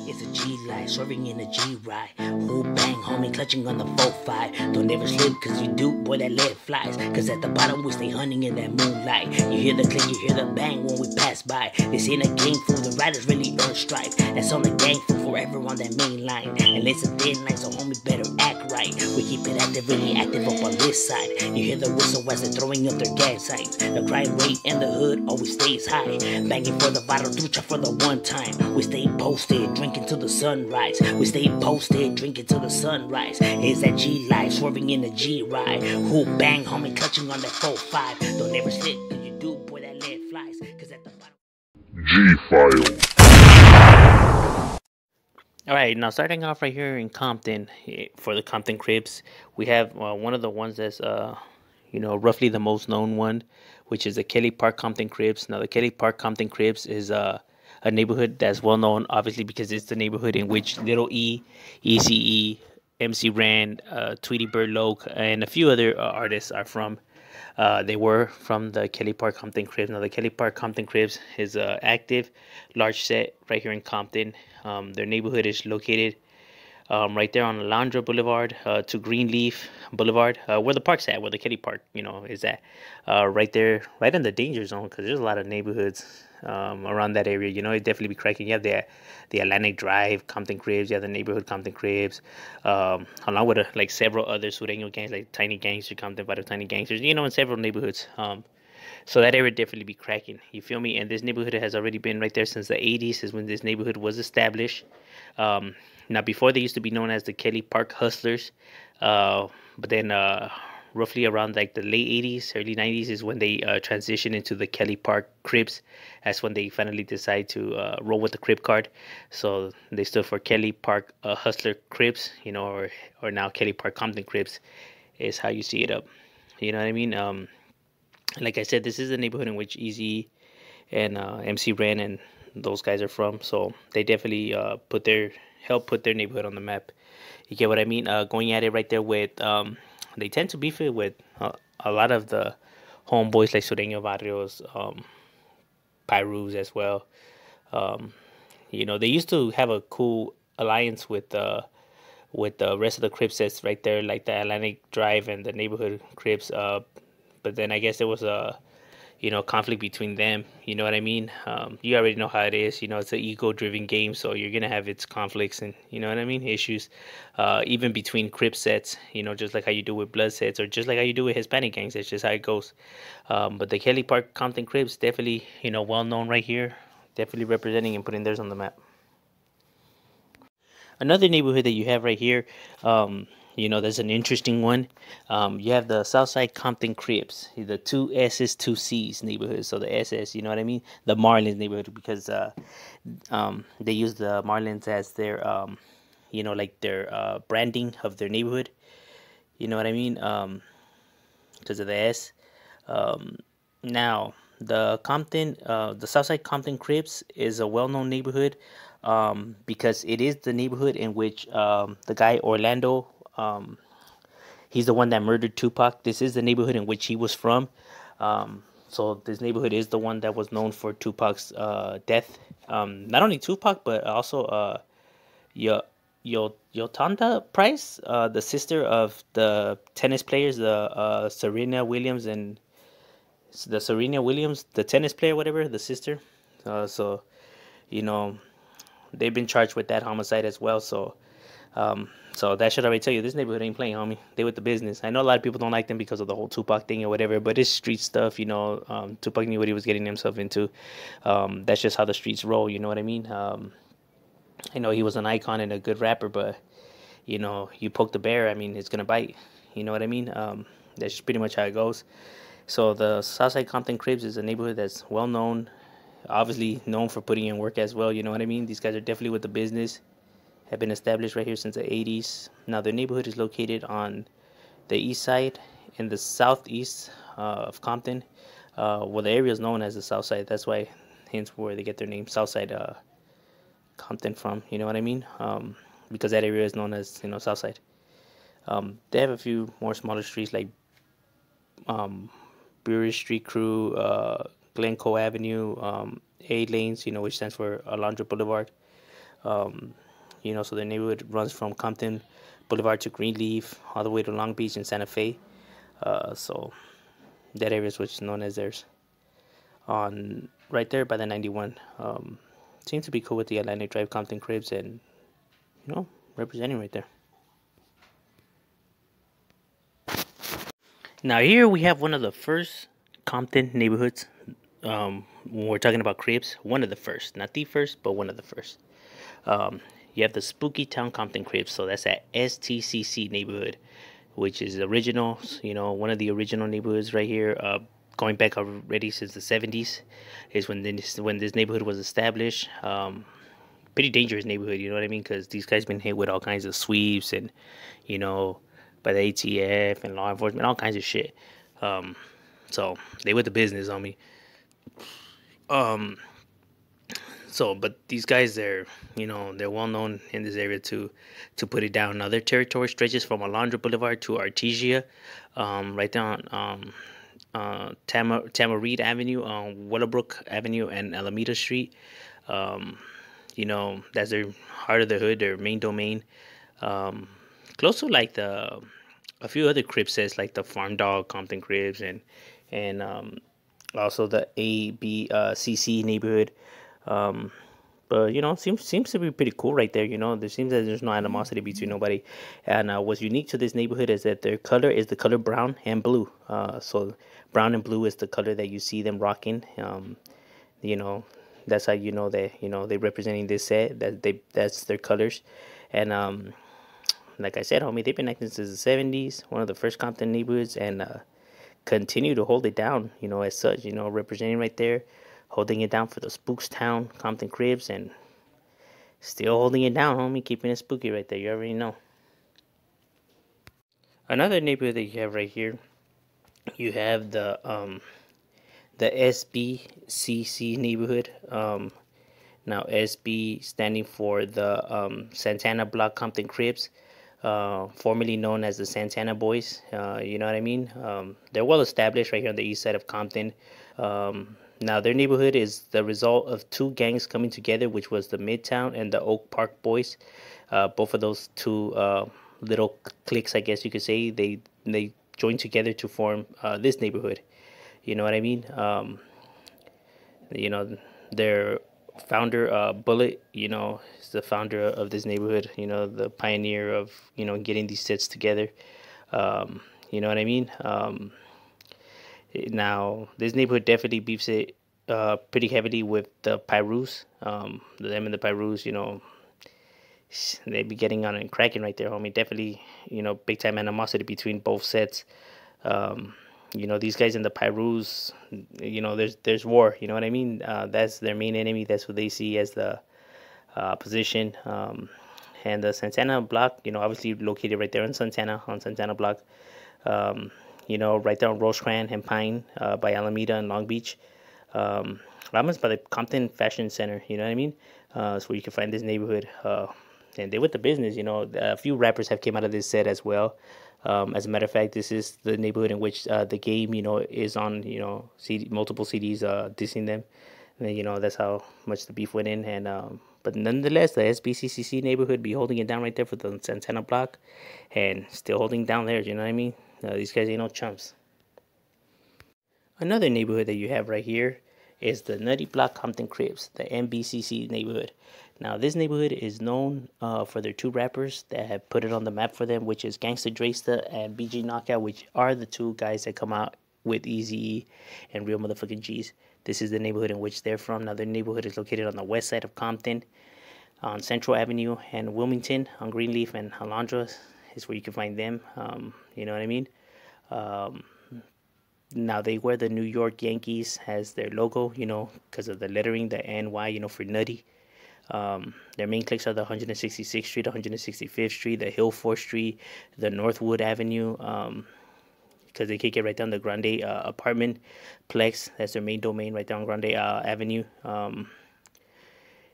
It's a G life, swerving in a G ride. Who bang, homie, clutching on the 4-5. Don't ever slip, cause you do, boy, that lead flies. Cause at the bottom we stay hunting in that moonlight. You hear the click, you hear the bang when we pass by. This ain't a game for the riders really earn stripe. That's on the gang for forever on that main line. And it's a thin line, so homie better act right. We keep it active, really active up on this side. You hear the whistle as they're throwing up their gas signs. The crime rate in the hood always stays high. Banging for the bottle, trucha for the one time. We stay posted, drinking till the sunrise. We stay posted, drinking till the sunrise. It's that G life, swerving in the G ride. Who bang, homie, clutching on that 4-5. Don't ever slip, cause you do, boy, that lead flies. Cause at the bottom G-File. Alright, now starting off right here in Compton, for the Compton Crips, we have one of the ones that's, roughly the most known one, which is the Kelly Park Compton Crips. Now, the Kelly Park Compton Crips is a neighborhood that's well known, obviously, because it's the neighborhood in which Little E, ECE, MC Rand, Tweety Bird Loke, and a few other artists are from. They were from the Kelly Park Compton Crips. Now, the Kelly Park Compton Crips is an active, large set right here in Compton. Their neighborhood is located right there on Alondra Boulevard to Greenleaf Boulevard, where the park's at, where the Kelly Park, is at. Right there, right in the danger zone, because there's a lot of neighborhoods around that area. It'd definitely be cracking. You have the Atlantic Drive Compton Cribs, you have the neighborhood Compton Cribs, along with like several other Sureño gangs, like Tiny Gangster Compton, Vital Tiny Gangsters, in several neighborhoods. So that area definitely be cracking. You feel me? And this neighborhood has already been right there since the 80s, is when this neighborhood was established. Now, before they used to be known as the Kelly Park Hustlers, but then roughly around like the late 80s, early 90s is when they transitioned into the Kelly Park Crips. That's when they finally decided to roll with the Crip card. So they stood for Kelly Park Hustler Crips, or now Kelly Park Compton Crips is how you see it up. You know what I mean? Like I said, this is the neighborhood in which Easy and MC Ren and those guys are from. So they definitely help put their neighborhood on the map. You get what I mean? Going at it right there with, they tend to beef it with a lot of the homeboys like Sureño Barrios, Pyrus as well. They used to have a cool alliance with the rest of the Crips that's right there, like the Atlantic Drive and the neighborhood Crips. But then I guess there was a conflict between them. You know what I mean? You already know how it is. It's an ego-driven game, so you're gonna have its conflicts and issues. Even between Crip sets, just like how you do with Blood sets, or just like how you do with Hispanic gangs. That's just how it goes. But the Kelly Park Compton Crips definitely, well known right here. Definitely representing and putting theirs on the map. Another neighborhood that you have right here, there's an interesting one. You have the Southside Compton Crips, the 2 S's, 2 C's neighborhood. So the SS, you know what I mean? The Marlins neighborhood, because they use the Marlins as their, like their branding of their neighborhood. You know what I mean? Because of the S. Now, the Southside Compton Crips is a well-known neighborhood because it is the neighborhood in which the guy Orlando, he's the one that murdered Tupac. This is the neighborhood in which he was from. So this neighborhood is the one that was known for Tupac's death. Not only Tupac, but also Yolanda Price, the sister of the tennis players, the Serena Williams, the tennis player, whatever, the sister. So they've been charged with that homicide as well. So that should already tell you this neighborhood ain't playing, homie. They with the business. I know a lot of people don't like them because of the whole Tupac thing or whatever, but it's street stuff. Tupac knew what he was getting himself into. That's just how the streets roll. You know what I mean? I know he was an icon and a good rapper, but you poke the bear, I mean, it's gonna bite. You know what I mean? That's just pretty much how it goes. So the Southside Compton Cribs is a neighborhood that's well known, obviously known for putting in work as well. You know what I mean? These guys are definitely with the business. Have been established right here since the 80s. Now their neighborhood is located on the east side in the southeast of Compton. Well, the area is known as the South Side. That's why, hence where they get their name, Southside Compton from. You know what I mean? Because that area is known as South Side. They have a few more smaller streets like Brewery Street Crew, Glencoe Avenue, 8 lanes, which stands for Alondra Boulevard. You know, so the neighborhood runs from Compton Boulevard to Greenleaf, all the way to Long Beach and Santa Fe. So that area is what's known as theirs. On right there by the 91. Seems to be cool with the Atlantic Drive Compton Cribs, and you know, representing right there. Now here we have one of the first Compton neighborhoods. When we're talking about cribs, one of the first, not the first, but one of the first. You have the Spooky Town Compton Cribs, so that's at STCC neighborhood, which is original. You know, one of the original neighborhoods right here. Going back already since the 70s, is when this neighborhood was established. Pretty dangerous neighborhood, you know what I mean? Because these guys been hit with all kinds of sweeps and, you know, by the ATF and law enforcement, all kinds of shit. So they with the business on me. So, but these guys, they're, you know, they're well known in this area to put it down. Now their territory stretches from Alondra Boulevard to Artesia, right down Tamareed Avenue, Willowbrook Avenue, and Alameda Street. You know, that's their heart of the hood, their main domain. Close to like a few other crib sets like the Farm Dog Compton Cribs and also the ABCC neighborhood. But you know, seems to be pretty cool right there. You know, there seems that there's no animosity between nobody. And what's unique to this neighborhood is that their color is the color brown and blue. So brown and blue is the color that you see them rocking. You know, that's how you know that, you know, they're representing this set. That's their colors. And like I said, homie, they've been acting since the 70s. One of the first Compton neighborhoods, and continue to hold it down. You know, as such. You know, representing right there, holding it down for the Spookstown Compton Cribs, and still holding it down, homie, keeping it spooky right there. You already know. Another neighborhood that you have right here, you have the SBCC neighborhood. Now SB standing for the Santana Block Compton Cribs, formerly known as the Santana Boys. You know what I mean? They're well established right here on the east side of Compton. Now, their neighborhood is the result of two gangs coming together, which was the Midtown and the Oak Park Boys. Both of those two little cliques, I guess you could say, they joined together to form this neighborhood. You know what I mean? You know, their founder, Bullet, you know, is the founder of this neighborhood. You know, the pioneer of, you know, getting these sets together. You know what I mean? Now, this neighborhood definitely beefs it pretty heavily with the Pyrus. Them and the Pyrus, you know, they be getting on and cracking right there, homie. Definitely, you know, big time animosity between both sets. You know, these guys in the Pyrus, you know, there's war. You know what I mean? That's their main enemy. That's what they see as the position. And the Santana Block, you know, obviously located right there on Santana Block. You know, right there on Rosecrans and Pine, by Alameda and Long Beach. Almost by the Compton Fashion Center, you know what I mean? So you can find this neighborhood. And they with the business, you know. A few rappers have came out of this set as well. As a matter of fact, this is the neighborhood in which the game, you know, is on, you know, multiple CDs dissing them. And, you know, that's how much the beef went in. And but nonetheless, the SBCCC neighborhood be holding it down right there for the Santana Block, and still holding down there. You know what I mean? These guys ain't no chumps. Another neighborhood that you have right here is the Nutty Block Compton Cribs, the MBCC neighborhood. Now, this neighborhood is known for their two rappers that have put it on the map for them, which is Gangsta Dresta and BG Knockout, which are the two guys that come out with Eazy and Real Motherfucking G's. This is the neighborhood in which they're from. Now, their neighborhood is located on the west side of Compton, on Central Avenue and Wilmington, on Greenleaf and Alondra is where you can find them. You know what I mean? Now they wear the New York Yankees as their logo, you know, because of the lettering, the NY, you know, for Nutty. Their main cliques are the 166th Street, 165th Street, the Hill 4th Street, the Northwood Avenue, because they kick it right down the Grande apartment plex. That's their main domain, right down Grande Avenue.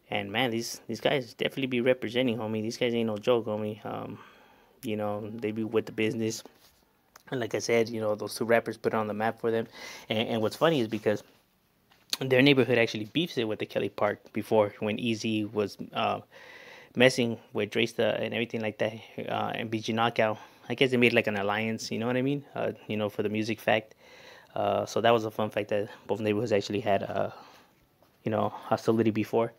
And man, these guys definitely be representing, homie. These guys ain't no joke, homie. You know, they be with the business. And like I said, you know, those two rappers put it on the map for them. And what's funny is because their neighborhood actually beefs it with the Kelly Park before, when Easy was messing with Dresta and everything like that, and BG Knockout. I guess they made like an alliance, you know what I mean? For the music fact. So that was a fun fact, that both neighborhoods actually had, hostility before.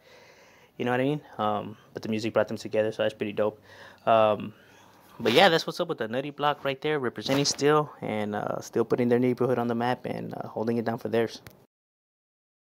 You know what I mean? But the music brought them together, so that's pretty dope. But yeah, that's what's up with the Nutty block right there, representing still, and still putting their neighborhood on the map, and holding it down for theirs.